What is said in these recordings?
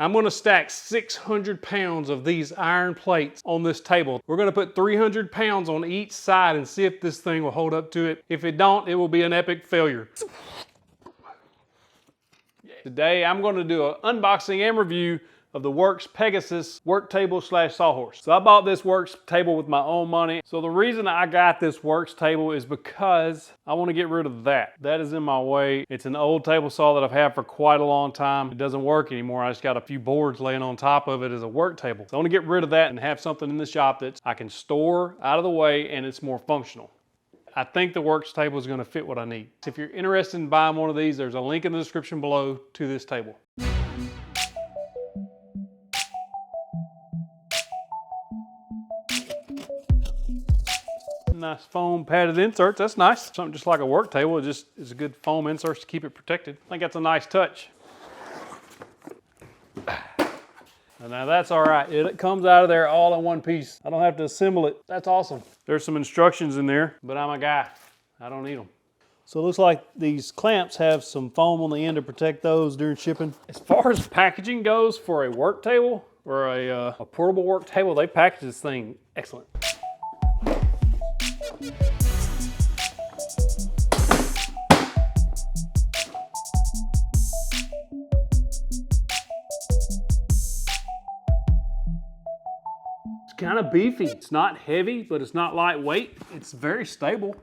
I'm gonna stack 600 pounds of these iron plates on this table. We're gonna put 300 pounds on each side and see if this thing will hold up to it. If it don't, it will be an epic failure. Today, I'm gonna do an unboxing and review of the Worx Pegasus work table / Sawhorse. So I bought this Worx table with my own money. So the reason I got this Worx table is because I want to get rid of that. That is in my way. It's an old table saw that I've had for quite a long time. It doesn't work anymore. I just got a few boards laying on top of it as a work table. So I want to get rid of that and have something in the shop that I can store out of the way and it's more functional. I think the Worx table is going to fit what I need. If you're interested in buying one of these, there's a link in the description below to this table. Nice foam padded inserts, that's nice. Something just like a work table, it just is a good foam inserts to keep it protected. I think that's a nice touch. Now that's all right, it comes out of there all in one piece. I don't have to assemble it, that's awesome. There's some instructions in there, but I'm a guy, I don't need them. So it looks like these clamps have some foam on the end to protect those during shipping. As far as packaging goes for a work table or a portable work table, they package this thing excellent. Kind of beefy. It's not heavy, but it's not lightweight. It's very stable.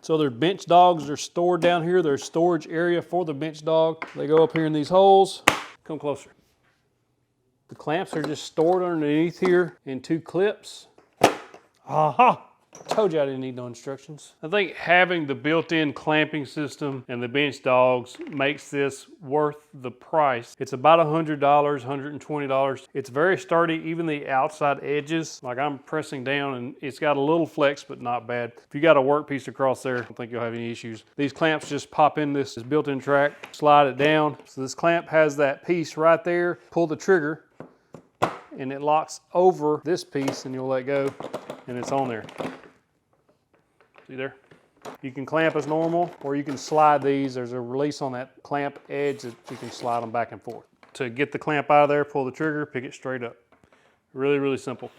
So their bench dogs are stored down here. There's storage area for the bench dog. They go up here in these holes. Come closer. The clamps are just stored underneath here in 2 clips. Aha! Told you I didn't need no instructions. I think having the built-in clamping system and the bench dogs makes this worth the price. It's about $100, $120. It's very sturdy, even the outside edges. Like I'm pressing down and it's got a little flex, but not bad. If you got a workpiece across there, I don't think you'll have any issues. These clamps just pop in this built-in track, slide it down. So this clamp has that piece right there. Pull the trigger and it locks over this piece and you'll let go and it's on there. See there? You can clamp as normal or you can slide these. There's a release on that clamp edge that you can slide them back and forth. To get the clamp out of there, pull the trigger, pick it straight up. Really, really simple.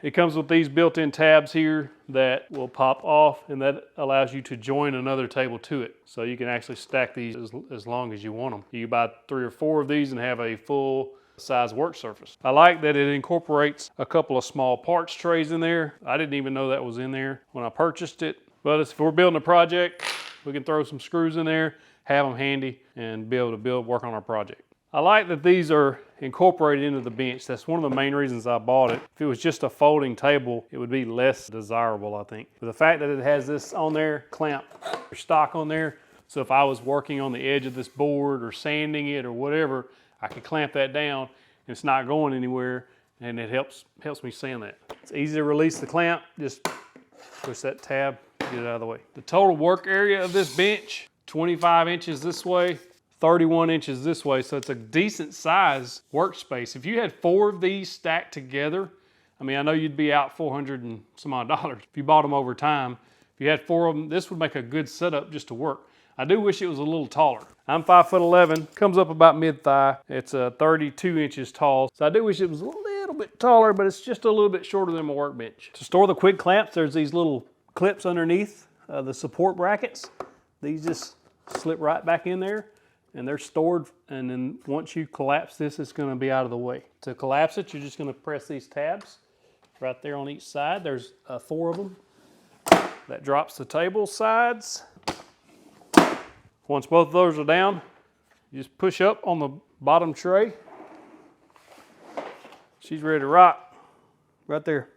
It comes with these built-in tabs here that will pop off and that allows you to join another table to it. So you can actually stack these as long as you want them. You can buy 3 or 4 of these and have a full size work surface. I like that it incorporates a couple of small parts trays in there. I didn't even know that was in there when I purchased it. But if we're building a project, we can throw some screws in there, have them handy, and be able to work on our project. I like that these are incorporated into the bench. That's one of the main reasons I bought it. If it was just a folding table, it would be less desirable, I think. But the fact that it has this on there, clamp your stock on there, so if I was working on the edge of this board or sanding it or whatever, I can clamp that down and it's not going anywhere and it helps me sand that. It's easy to release the clamp, just push that tab, get it out of the way. The total work area of this bench, 25 inches this way, 31 inches this way, so it's a decent size workspace. If you had 4 of these stacked together, I mean, I know you'd be out $400 and some odd if you bought them over time. If you had 4 of them, this would make a good setup just to work. I do wish it was a little taller. I'm 5'11", comes up about mid-thigh. It's 32 inches tall. So I do wish it was a little bit taller, but it's just a little bit shorter than my workbench. To store the quick clamps, there's these little clips underneath the support brackets. These just slip right back in there and they're stored. And then once you collapse this, it's gonna be out of the way. To collapse it, you're just gonna press these tabs right there on each side. There's 4 of them. That drops the table sides. Once both of those are down, you just push up on the bottom tray. She's ready to rock right there.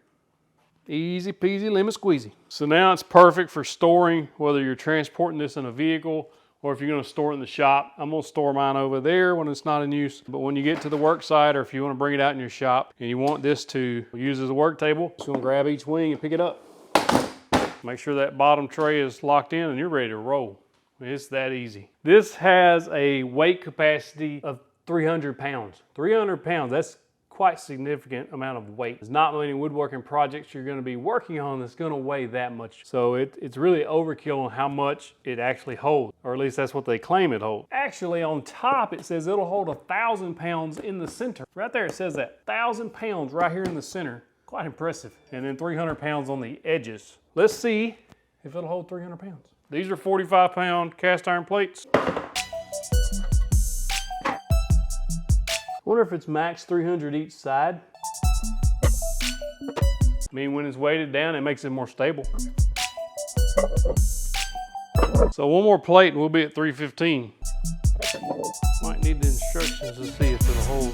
Easy peasy lemon squeezy. So now it's perfect for storing, whether you're transporting this in a vehicle or if you're going to store it in the shop. I'm going to store mine over there when it's not in use. But when you get to the work site or if you want to bring it out in your shop and you want this to use as a work table, just going to grab each wing and pick it up. Make sure that bottom tray is locked in and you're ready to roll. It's that easy. This has a weight capacity of 300 pounds. 300 pounds, that's quite significant amount of weight. There's not many woodworking projects you're going to be working on that's going to weigh that much. So it's really overkill on how much it actually holds, or at least that's what they claim it holds. Actually, on top it says it'll hold 1,000 pounds in the center. Right there it says that, 1,000 pounds right here in the center. Quite impressive. And then 300 pounds on the edges. Let's see if it'll hold 300 pounds. These are 45-pound cast iron plates. I wonder if it's max 300 each side. I mean, when it's weighted down, it makes it more stable. So one more plate and we'll be at 315. Might need the instructions to see if it'll hold.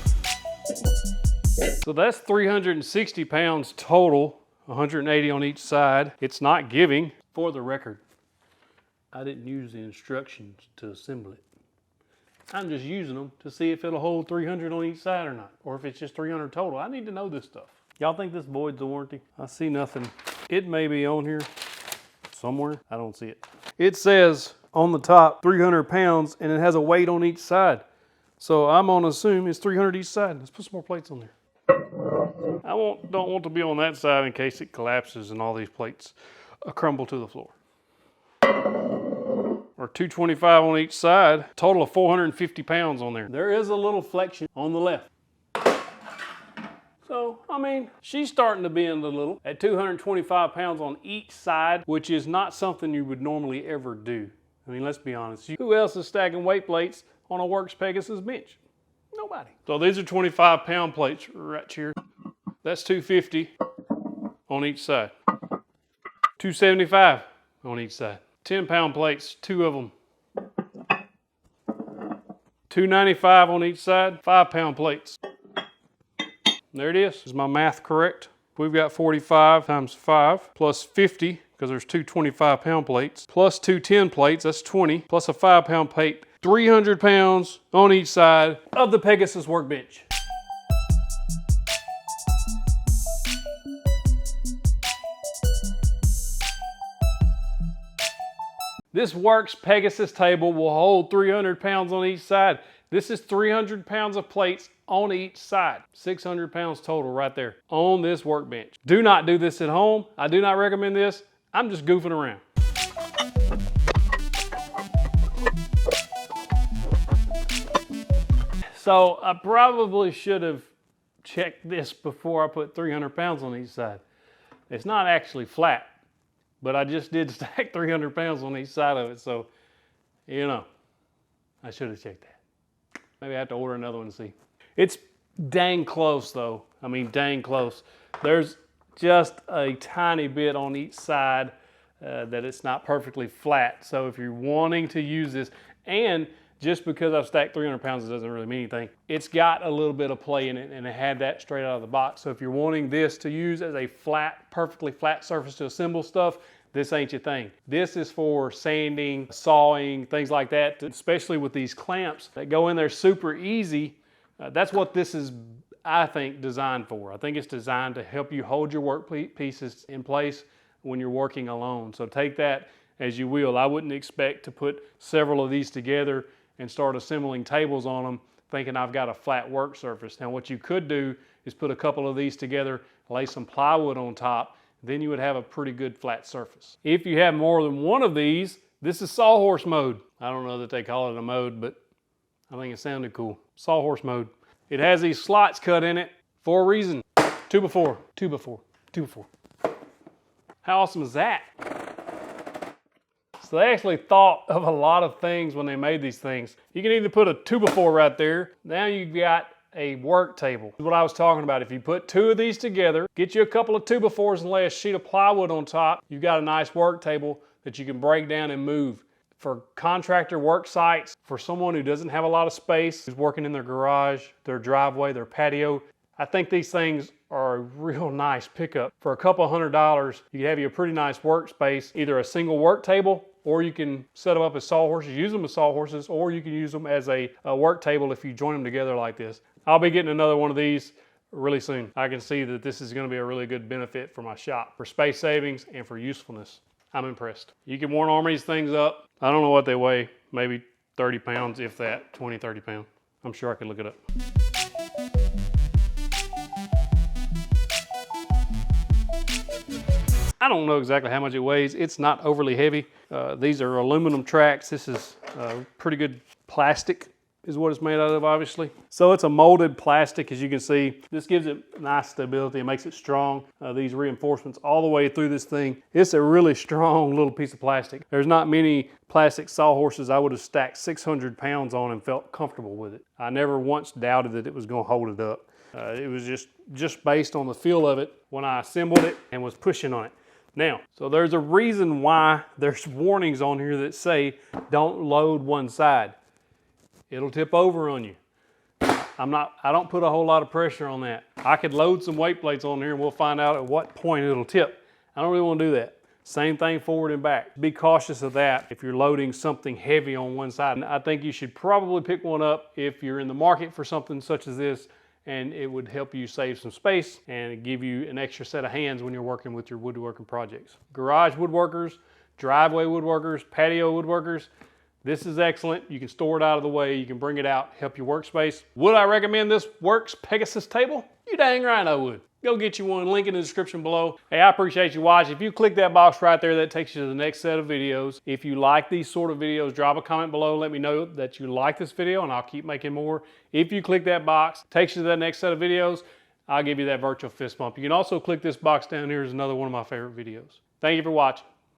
So that's 360 pounds total, 180 on each side. It's not giving. For the record, I didn't use the instructions to assemble it. I'm just using them to see if it'll hold 300 on each side or not, or if it's just 300 total. I need to know this stuff. Y'all think this voids the warranty? I see nothing. It may be on here somewhere. I don't see it. It says on the top 300 pounds and it has a weight on each side. So I'm gonna assume it's 300 each side. Let's put some more plates on there. I don't want to be on that side in case it collapses and all these plates crumble to the floor. Or 225 on each side, total of 450 pounds on there. There is a little flexion on the left. So, I mean, she's starting to bend a little at 225 pounds on each side, which is not something you would normally ever do. I mean, let's be honest. Who else is stacking weight plates on a Worx Pegasus bench? Nobody. So these are 25-pound plates right here. That's 250 on each side. 275 on each side. 10-pound plates, 2 of them. 295 on each side, 5-pound plates. There it is. Is my math correct? We've got 45 times 5 plus 50, because there's 2 25-pound plates, plus 2 10 plates, that's 20, plus a 5-pound plate, 300 pounds on each side of the Pegasus workbench. This Worx Pegasus table will hold 300 pounds on each side. This is 300 pounds of plates on each side. 600 pounds total right there on this workbench. Do not do this at home. I do not recommend this. I'm just goofing around. So I probably should have checked this before I put 300 pounds on each side. It's not actually flat, but I just did stack 300 pounds on each side of it. So, you know, I should have checked that. Maybe I have to order another one to see. It's dang close though. I mean, dang close. There's just a tiny bit on each side that it's not perfectly flat. So if you're wanting to use this, and just because I've stacked 300 pounds, it doesn't really mean anything. It's got a little bit of play in it, and it had that straight out of the box. So if you're wanting this to use as a flat, perfectly flat surface to assemble stuff, this ain't your thing. This is for sanding, sawing, things like that, especially with these clamps that go in there super easy. That's what this is, I think, designed for. I think it's designed to help you hold your work pieces in place when you're working alone. So take that as you will. I wouldn't expect to put several of these together and start assembling tables on them thinking I've got a flat work surface. Now what you could do is put a couple of these together, lay some plywood on top, then you would have a pretty good flat surface. If you have more than one of these, this is Sawhorse mode. I don't know that they call it a mode, but I think it sounded cool. Sawhorse mode. It has these slots cut in it for a reason. 2x4, 2x4, 2x4. How awesome is that? So they actually thought of a lot of things when they made these things. You can either put a 2x4 right there. Now you've got a work table. That's what I was talking about. If you put 2 of these together, get you a couple of 2x4s and lay a sheet of plywood on top, you've got a nice work table that you can break down and move. For contractor work sites, for someone who doesn't have a lot of space, who's working in their garage, their driveway, their patio, I think these things are a real nice pickup. For a couple $100, you can have you a pretty nice workspace, either a single work table, or you can set them up as sawhorses, use them as sawhorses, or you can use them as a work table if you join them together like this. I'll be getting another one of these really soon. I can see that this is going to be a really good benefit for my shop, for space savings and for usefulness. I'm impressed. You can one arm these things up. I don't know what they weigh, maybe 30 pounds, if that, 20, 30 pounds. I'm sure I can look it up. I don't know exactly how much it weighs. It's not overly heavy. These are aluminum tracks. This is pretty good plastic is what it's made out of, obviously. So it's a molded plastic, as you can see. This gives it nice stability. It makes it strong. These reinforcements all the way through this thing. It's a really strong little piece of plastic. There's not many plastic sawhorses I would have stacked 600 pounds on and felt comfortable with it. I never once doubted that it was going to hold it up. It was just based on the feel of it when I assembled it and was pushing on it. Now, so there's a reason why there's warnings on here that say don't load one side. It'll tip over on you. I don't put a whole lot of pressure on that. I could load some weight plates on here and we'll find out at what point it'll tip. I don't really want to do that. Same thing forward and back. Be cautious of that if you're loading something heavy on one side. And I think you should probably pick one up if you're in the market for something such as this, and it would help you save some space and give you an extra set of hands when you're working with your woodworking projects. Garage woodworkers, driveway woodworkers, patio woodworkers, this is excellent. You can store it out of the way. You can bring it out, help your workspace. Would I recommend this Worx Pegasus table? You dang right I would. Go get you one, link in the description below. Hey, I appreciate you watching. If you click that box right there, that takes you to the next set of videos. If you like these sort of videos, drop a comment below. Let me know that you like this video and I'll keep making more. If you click that box, takes you to that next set of videos, I'll give you that virtual fist bump. You can also click this box down here as another one of my favorite videos. Thank you for watching.